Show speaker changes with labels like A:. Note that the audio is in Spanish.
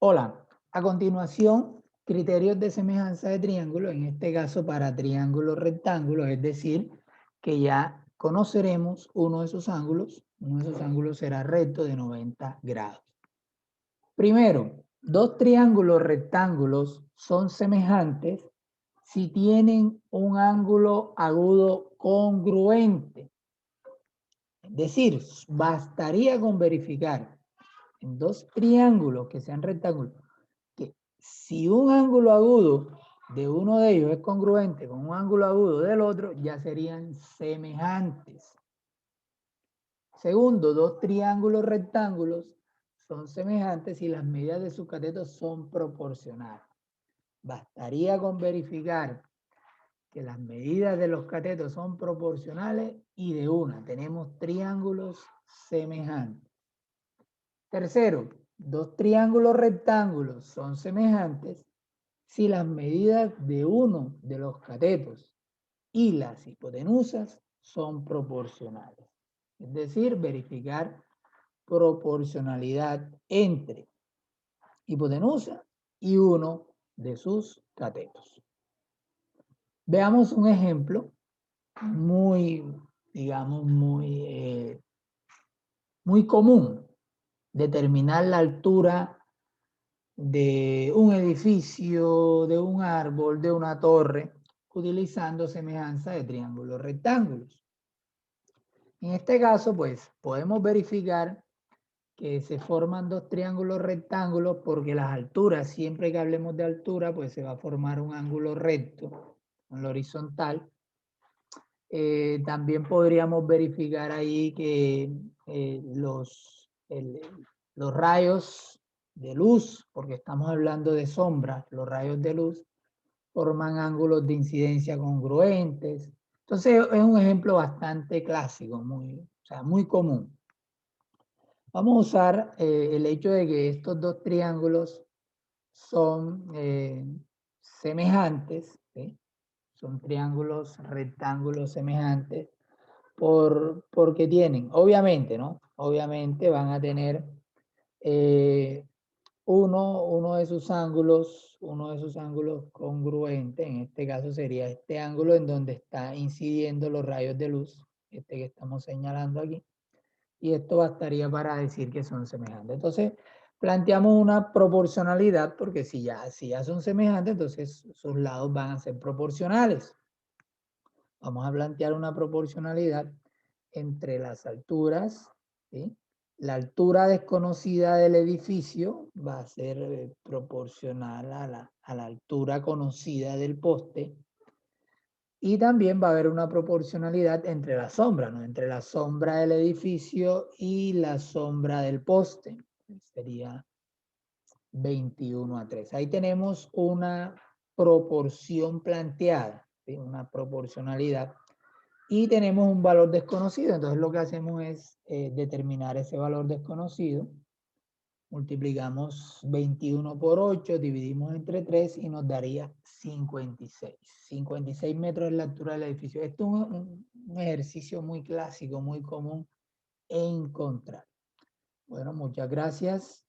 A: Hola, a continuación, criterios de semejanza de triángulo, en este caso para triángulos rectángulos, es decir, que ya conoceremos uno de esos ángulos será recto de 90 grados. Primero, dos triángulos rectángulos son semejantes si tienen un ángulo agudo congruente. Es decir, bastaría con verificar en dos triángulos que sean rectángulos que si un ángulo agudo de uno de ellos es congruente con un ángulo agudo del otro, ya serían semejantes. Segundo, dos triángulos rectángulos son semejantes si las medidas de sus catetos son proporcionales. Bastaría con verificar que las medidas de los catetos son proporcionales y de una tenemos triángulos semejantes. Tercero, dos triángulos rectángulos son semejantes si las medidas de uno de los catetos y las hipotenusas son proporcionales. Es decir, verificar proporcionalidad entre hipotenusa y uno de sus catetos. Veamos un ejemplo muy, digamos, muy común. Determinar la altura de un edificio, de un árbol, de una torre, utilizando semejanza de triángulos rectángulos. En este caso, pues, podemos verificar que se forman dos triángulos rectángulos porque las alturas, siempre que hablemos de altura, pues se va a formar un ángulo recto en la horizontal. También podríamos verificar ahí que los rayos de luz, porque estamos hablando de sombras, los rayos de luz forman ángulos de incidencia congruentes. Entonces es un ejemplo bastante clásico, muy común. Vamos a usar el hecho de que estos dos triángulos son semejantes, ¿sí? Son triángulos rectángulos semejantes porque tienen, obviamente, ¿no? Obviamente van a tener uno de sus ángulos congruente, en este caso sería este ángulo en donde está incidiendo los rayos de luz, este que estamos señalando aquí, y esto bastaría para decir que son semejantes. Entonces, planteamos una proporcionalidad, porque si ya son semejantes, entonces sus lados van a ser proporcionales. Vamos a plantear una proporcionalidad entre las alturas, ¿sí? La altura desconocida del edificio va a ser proporcional a la altura conocida del poste. Y también va a haber una proporcionalidad entre la sombra, ¿no? Entre la sombra del edificio y la sombra del poste. Sería 21:3. Ahí tenemos una proporción planteada, ¿sí? Una proporcionalidad. Y tenemos un valor desconocido. Entonces lo que hacemos es determinar ese valor desconocido. Multiplicamos 21 por 8, dividimos entre 3 y nos daría 56. 56 metros es la altura del edificio. Esto es un ejercicio muy clásico, muy común encontrar. Bueno, muchas gracias.